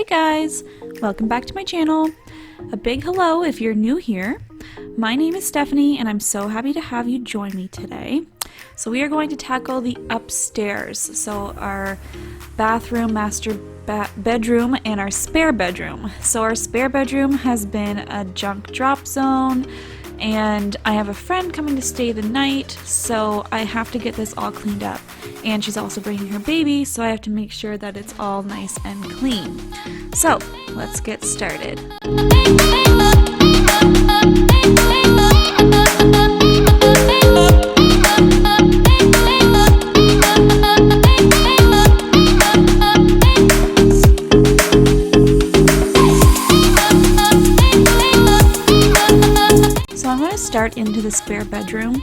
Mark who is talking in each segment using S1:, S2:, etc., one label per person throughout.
S1: guys, welcome back to my channel. A big hello if you're new here. My name is Stephanie and I'm so happy to have you join me today. So we are going to tackle the upstairs, so our bathroom, master bedroom, and our spare bedroom. So our spare bedroom has been a junk drop zone, and I have a friend coming to stay the night, so I have to get this all cleaned up. And she's also bringing her baby, so I have to make sure that it's all nice and clean. So let's get started. Start into the spare bedroom.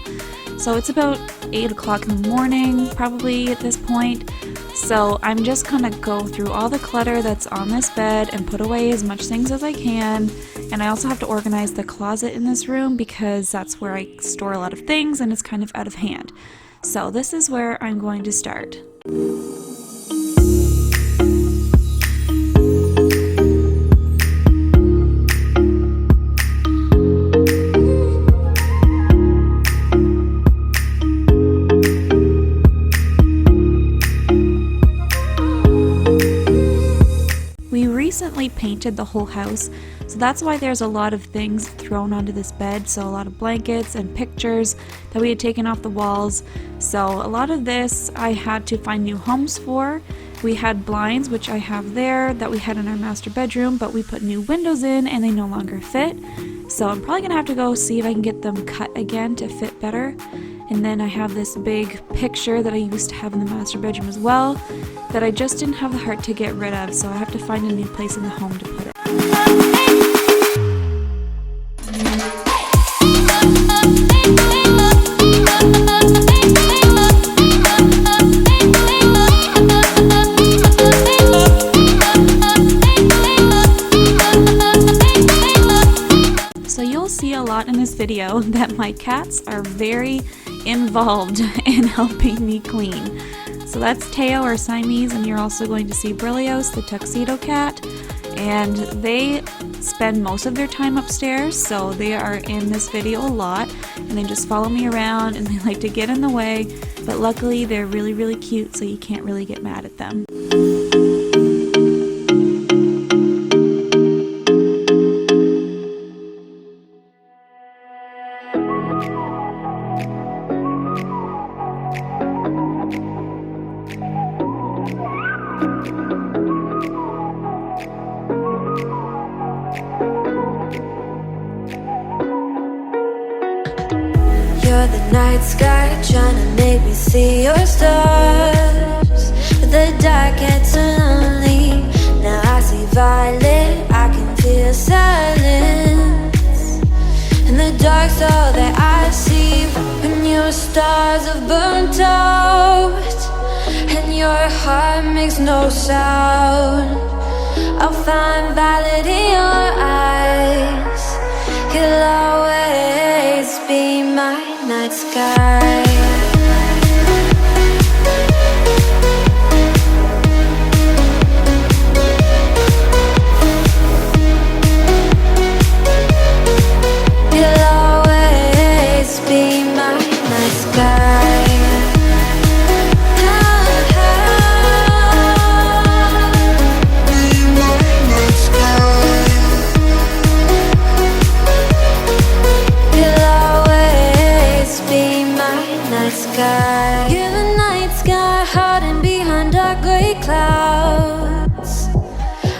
S1: So it's about 8 o'clock in the morning probably at this point, so I'm just gonna go through all the clutter that's on this bed and put away as much things as I can. And I also have to organize the closet in this room because that's where I store a lot of things and it's kind of out of hand. So this is where I'm going to start. Recently painted the whole house, so that's why there's a lot of things thrown onto this bed. So a lot of blankets and pictures that we had taken off the walls. So a lot of this I had to find new homes for. We had blinds, which I have there, that we had in our master bedroom, but we put new windows in and they no longer fit. So I'm probably gonna have to go see if I can get them cut again to fit better. And then I have this big picture that I used to have in the master bedroom as well that I just didn't have the heart to get rid of, so I have to find a new place in the home to put it. So you'll see a lot in this video that my cats are very involved in helping me clean. So that's Teo, our Siamese, and you're also going to see Berlioz, the tuxedo cat, and they spend most of their time upstairs, so they are in this video a lot, and they just follow me around and they like to get in the way, but luckily they're really cute, so you can't really get mad at them.
S2: You're the night sky trying to make me see your stars, but the dark gets lonely. Now I see violet, I can feel silence. In the dark's all that I see. When your stars have burnt out and your heart makes no sound, I'll find violet in your eyes. You'll always be my night sky. You'll always be my night sky. You're the night sky, hiding behind dark gray clouds.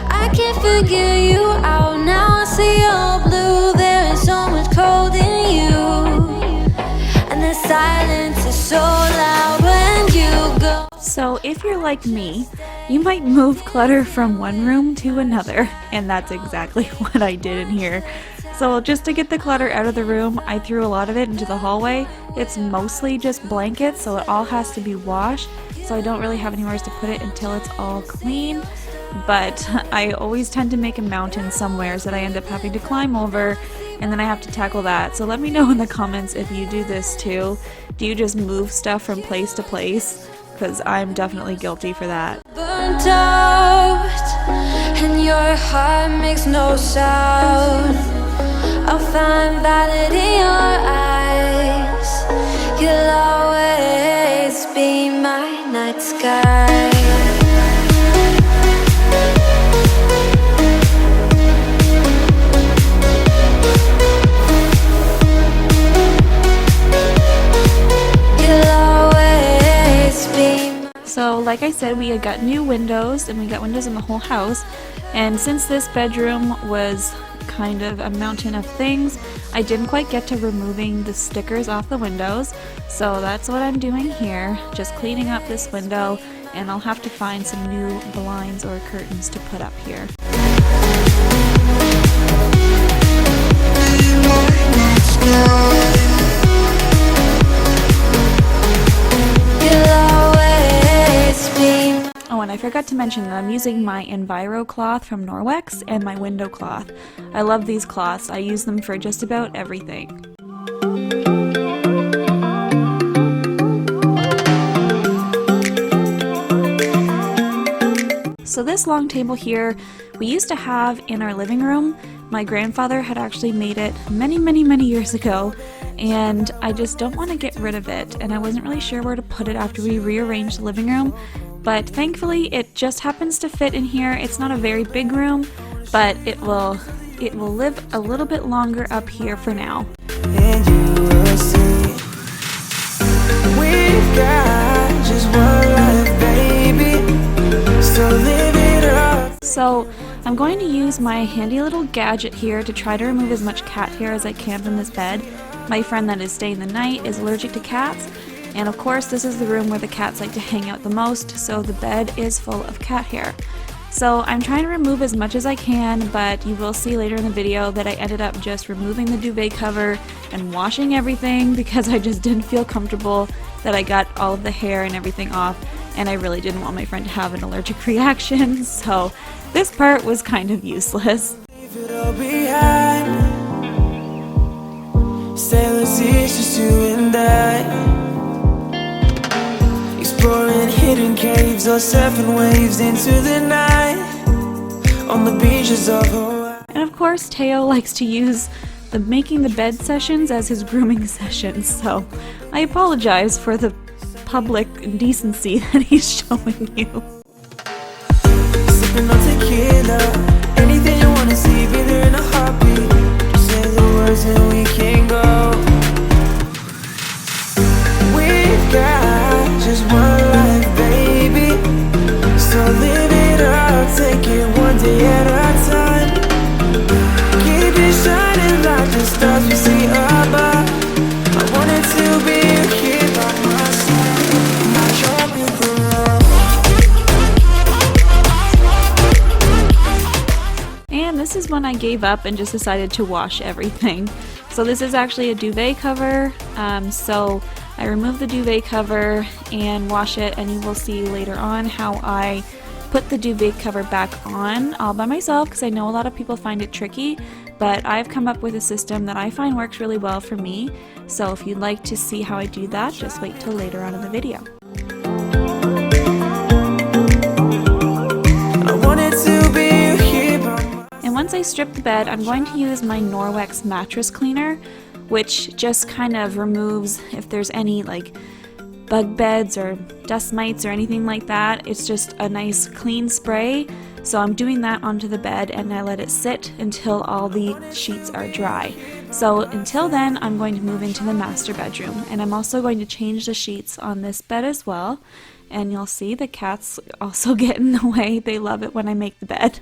S2: I can't figure you out now. I see you're blue. There is so much cold in you, and the silence is so loud when you go.
S1: So if you're like me, you might move clutter from one room to another, and that's exactly what I did in here. So just to get the clutter out of the room, I threw a lot of it into the hallway. It's mostly just blankets, so it all has to be washed, so I don't really have anywhere to put it until it's all clean. But I always tend to make a mountain somewhere that I end up having to climb over, and then I have to tackle that. So let me know in the comments if you do this too. Do you just move stuff from place to place? Because I'm definitely guilty for that.
S2: Burnt out, and your heart makes no sound. I'll find valid in your eyes. You'll always be my night sky.
S1: So like I said, we got new windows, and we got windows in the whole house, and since this bedroom was kind of a mountain of things, I didn't quite get to removing the stickers off the windows, so that's what I'm doing here, just cleaning up this window, and I'll have to find some new blinds or curtains to put up here. Oh, and I forgot to mention that I'm using my Enviro cloth from Norwex and my window cloth. I love these cloths. I use them for just about everything. So this long table here, we used to have in our living room. My grandfather had actually made it many years ago, and I just don't want to get rid of it, and I wasn't really sure where to put it after we rearranged the living room. But thankfully it just happens to fit in here. It's not a very big room, but it will live a little bit longer up here for now.
S3: And you will see we've got just one life, baby, so live it up.
S1: So I'm going to use my handy little gadget here to try to remove as much cat hair as I can from this bed. My friend that is staying the night is allergic to cats, and of course this is the room where the cats like to hang out the most, so the bed is full of cat hair. So I'm trying to remove as much as I can, but you will see later in the video that I ended up just removing the duvet cover and washing everything because I just didn't feel comfortable that I got all of the hair and everything off, and I really didn't want my friend to have an allergic reaction, so this part was kind of useless.
S3: Leave it all behind. Sailors, it's just you and I. Exploring hidden caves or surfing waves into the night on the beaches of Hawaii.
S1: And of course, Teo likes to use the making the bed sessions as his grooming sessions, so I apologize for the public indecency that he's showing you.
S3: Sipping on tequila, anything you wanna see, be there in a heartbeat. Just say the words and we can go. We've got just one life, baby, so live it up, take it one day at a time. Keep it shining like the stars we see above. I wanted to be here by my side, not sure you could love.
S1: And this is when I gave up and just decided to wash everything. So this is actually a duvet cover, so I remove the duvet cover and wash it, and you will see later on how I put the duvet cover back on all by myself, because I know a lot of people find it tricky, but I've come up with a system that I find works really well for me. So if you'd like to see how I do that, just wait till later on in the video.
S3: I wanted to be here by my
S1: And once I strip the bed, I'm going to use my Norwex mattress cleaner, which just kind of removes if there's any like bug beds or dust mites or anything like that. It's just a nice clean spray. So I'm doing that onto the bed, and I let it sit until all the sheets are dry. So until then, I'm going to move into the master bedroom, and I'm also going to change the sheets on this bed as well. And you'll see the cats also get in the way. They love it when I make the bed.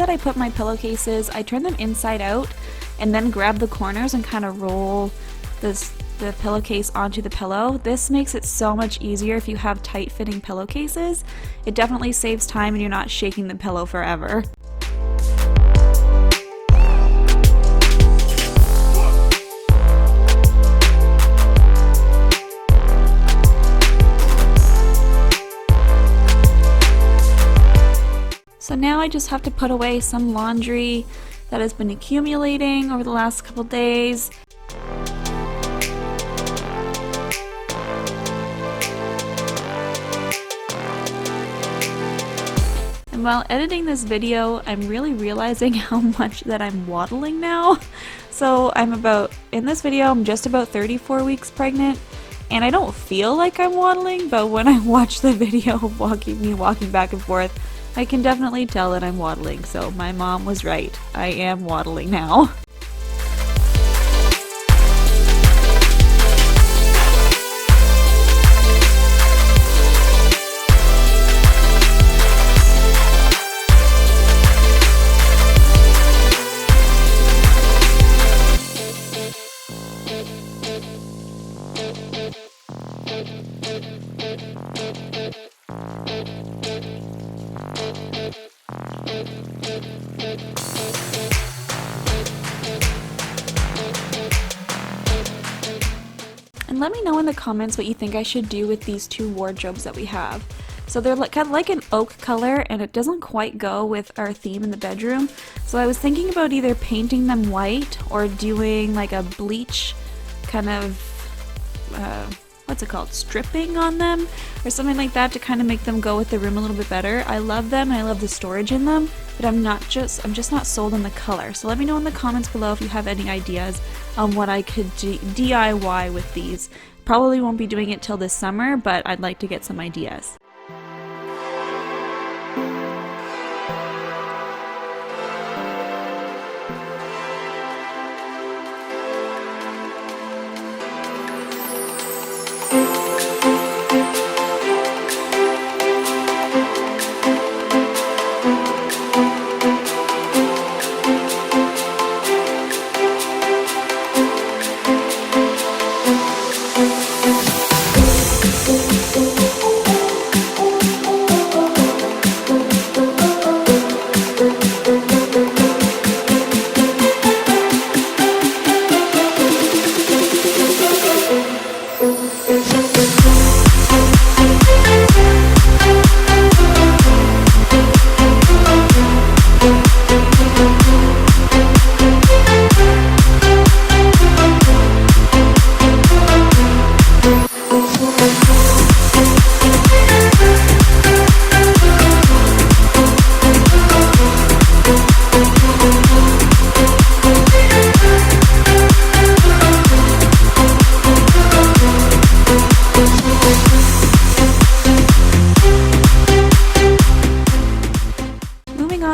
S1: that I put my pillowcases, I turn them inside out and then grab the corners and kind of roll the pillowcase onto the pillow. This makes it so much easier if you have tight fitting pillowcases. It definitely saves time and you're not shaking the pillow forever. So now I just have to put away some laundry that has been accumulating over the last couple days. And while editing this video, I'm really realizing how much that I'm waddling now. So in this video, I'm just about 34 weeks pregnant, and I don't feel like I'm waddling, but when I watch the video of me walking back and forth, I can definitely tell that I'm waddling. So my mom was right. I am waddling now. And let me know in the comments what you think I should do with these two wardrobes that we have. So they're kind of like an oak color, and it doesn't quite go with our theme in the bedroom. So I was thinking about either painting them white or doing like a bleach kind of, what's it called, stripping on them or something like that to kind of make them go with the room a little bit better. I love them and I love the storage in them, but I'm just not sold on the color. So let me know in the comments below if you have any ideas on what I could DIY with these. Probably won't be doing it till this summer, but I'd like to get some ideas.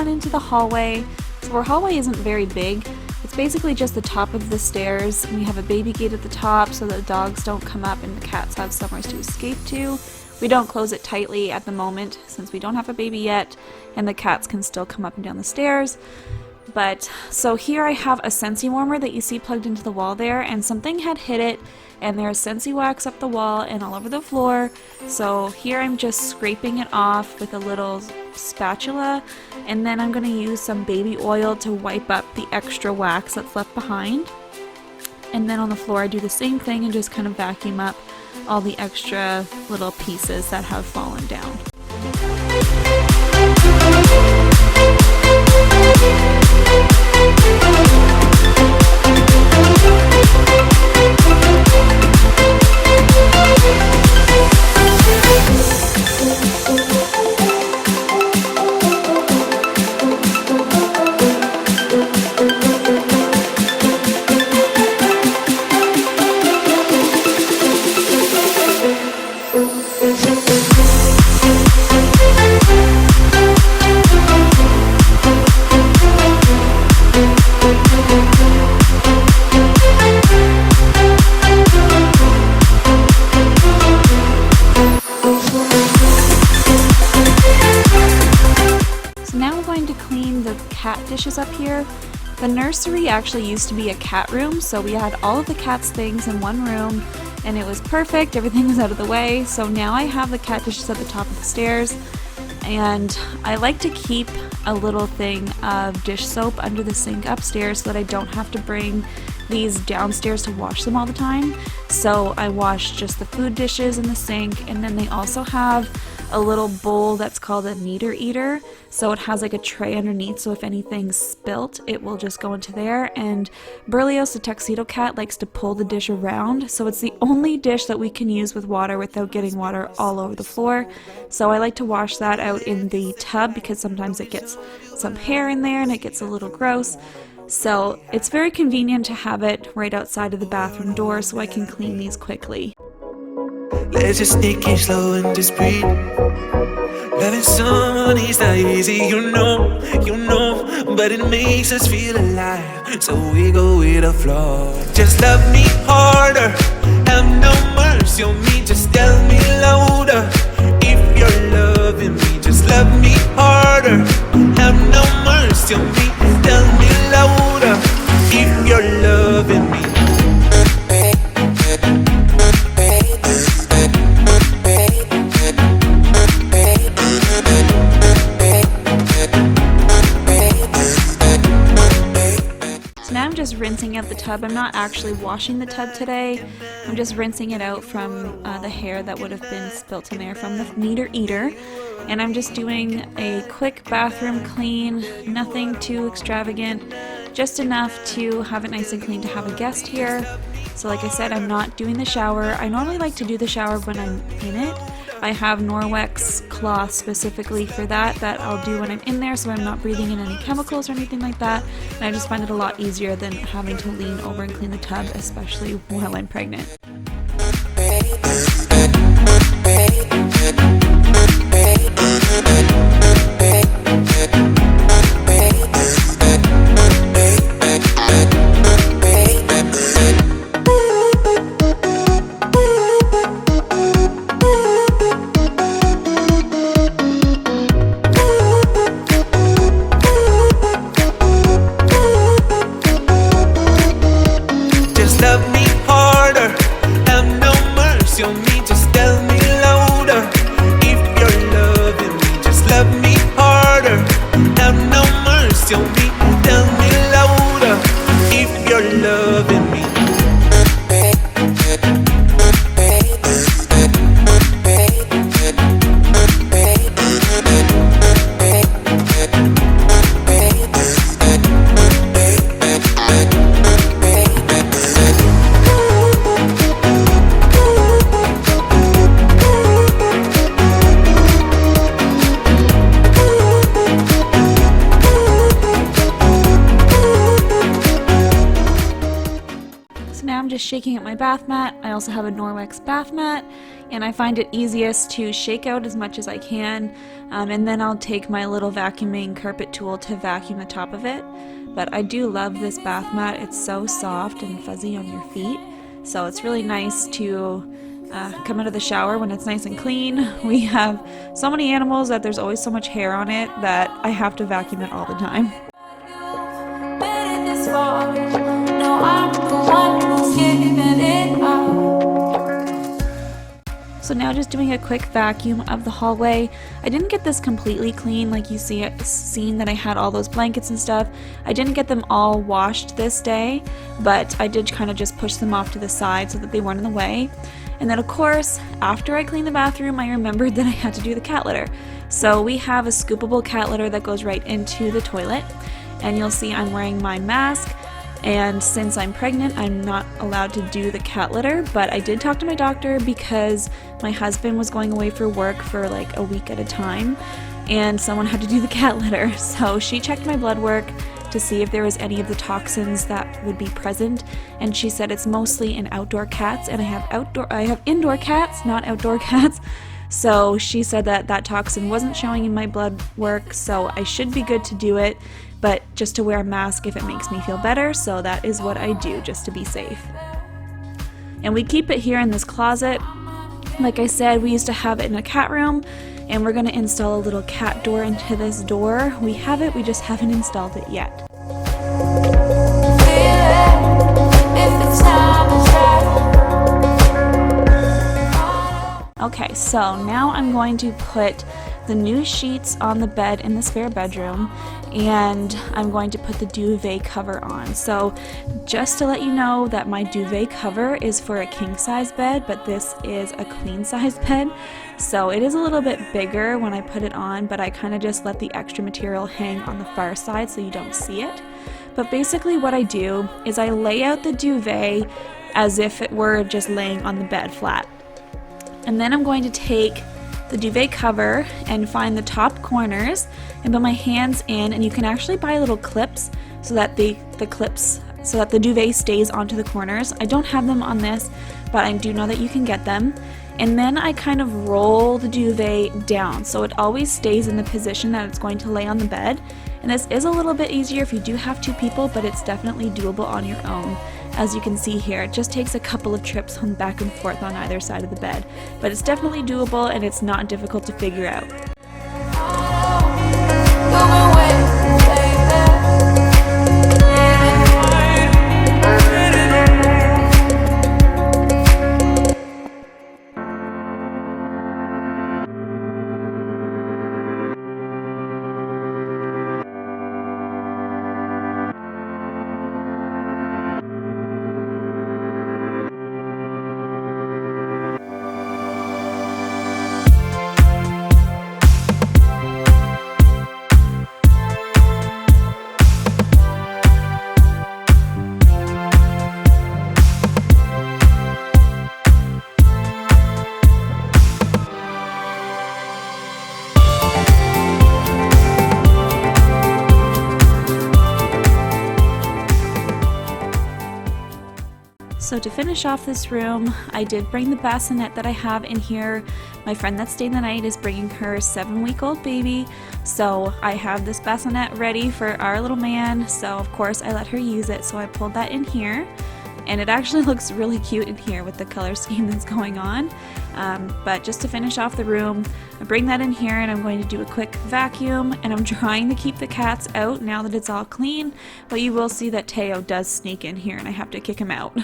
S1: Into the hallway. So our hallway isn't very big. It's basically just the top of the stairs. We have a baby gate at the top so the dogs don't come up and the cats have somewhere to escape to. We don't close it tightly at the moment since we don't have a baby yet, and the cats can still come up and down the stairs. But so here I have a Scentsy warmer that you see plugged into the wall there, and something had hit it and there's Scentsy wax up the wall and all over the floor. So here I'm just scraping it off with a little spatula, and then I'm going to use some baby oil to wipe up the extra wax that's left behind. And then on the floor I do the same thing and just kind of vacuum up all the extra little pieces that have fallen down. dishes up here. The nursery actually used to be a cat room, so we had all of the cat's things in one room, and it was perfect. Everything was out of the way. So now I have the cat dishes at the top of the stairs, and I like to keep a little thing of dish soap under the sink upstairs so that I don't have to bring these downstairs to wash them all the time. So I wash just the food dishes in the sink, and then they also have a little bowl that's called a meter eater. So it has like a tray underneath, so if anything's spilt, it will just go into there. And Berlioz, the tuxedo cat, likes to pull the dish around, so it's the only dish that we can use with water without getting water all over the floor. So I like to wash that out in the tub because sometimes it gets some hair in there and it gets a little gross. So it's very convenient to have it right outside of the bathroom door so I can clean these quickly.
S3: Let's just take it slow and just breathe. Loving someone is not easy, you know, but it makes us feel alive, so we go with the flow. Just love me harder, have no mercy on me, just tell me louder. If you're loving me, just love me harder, have no mercy on me, tell me louder. If you're loving me.
S1: Just rinsing out the tub. I'm not actually washing the tub today. I'm just rinsing it out from the hair that would have been spilt in there from the meter eater. And I'm just doing a quick bathroom clean, nothing too extravagant, just enough to have it nice and clean to have a guest here. So like I said, I'm not doing the shower. I normally like to do the shower when I'm in it. I have Norwex cloth specifically for that I'll do when I'm in there, so I'm not breathing in any chemicals or anything like that. And I just find it a lot easier than having to lean over and clean the tub, especially while I'm pregnant. Just shaking out my bath mat. I also have a Norwex bath mat, and I find it easiest to shake out as much as I can, and then I'll take my little vacuuming carpet tool to vacuum the top of it. But I do love this bath mat. It's so soft and fuzzy on your feet, so it's really nice to come out of the shower when it's nice and clean. We have so many animals that there's always so much hair on it that I have to vacuum it all the time. So now just doing a quick vacuum of the hallway. I didn't get this completely clean, like you seen that I had all those blankets and stuff. I didn't get them all washed this day, but I did kind of just push them off to the side so that they weren't in the way. And then of course, after I cleaned the bathroom, I remembered that I had to do the cat litter. So we have a scoopable cat litter that goes right into the toilet, and you'll see I'm wearing my mask. And since I'm pregnant, I'm not allowed to do the cat litter, but I did talk to my doctor because my husband was going away for work for like a week at a time, and someone had to do the cat litter. So she checked my blood work to see if there was any of the toxins that would be present, and she said it's mostly in outdoor cats, and I have indoor cats, not outdoor cats. So she said that that toxin wasn't showing in my blood work, so I should be good to do it, but just to wear a mask if it makes me feel better, so that is what I do just to be safe. And we keep it here in this closet. Like I said, we used to have it in a cat room, and we're going to install a little cat door into this door. We have it, we just haven't installed it yet. Okay, so now I'm going to put the new sheets on the bed in the spare bedroom, and I'm going to put the duvet cover on. So just to let you know that my duvet cover is for a king size bed, but this is a queen size bed. So it is a little bit bigger when I put it on, but I kind of just let the extra material hang on the far side so you don't see it. But basically what I do is I lay out the duvet as if it were just laying on the bed flat. And then I'm going to take the duvet cover and find the top corners and put my hands in, and you can actually buy little clips so that the duvet stays onto the corners. I don't have them on this, but I do know that you can get them. And then I kind of roll the duvet down so it always stays in the position that it's going to lay on the bed. And this is a little bit easier if you do have two people, but it's definitely doable on your own. As you can see here, it just takes a couple of trips on back and forth on either side of the bed. But it's definitely doable, and it's not difficult to figure out. So to finish off this room, I did bring the bassinet that I have in here. My friend that's staying the night is bringing her 7-week-old baby, so I have this bassinet ready for our little man, so of course I let her use it, so I pulled that in here. And it actually looks really cute in here with the color scheme that's going on. But just to finish off the room, I bring that in here and I'm going to do a quick vacuum, and I'm trying to keep the cats out now that it's all clean, but you will see that Teo does sneak in here and I have to kick him out.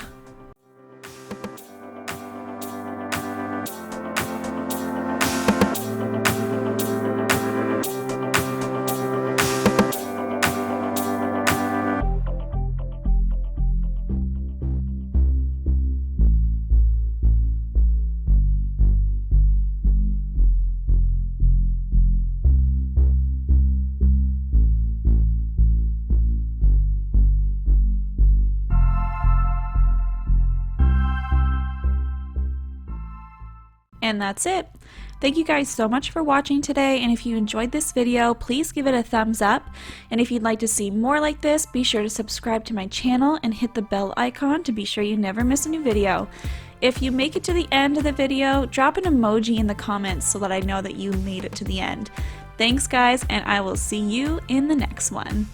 S1: And that's it. Thank you guys so much for watching today, and if you enjoyed this video, please give it a thumbs up, and if you'd like to see more like this, be sure to subscribe to my channel and hit the bell icon to be sure you never miss a new video. If you make it to the end of the video, drop an emoji in the comments so that I know that you made it to the end. Thanks guys, and I will see you in the next one.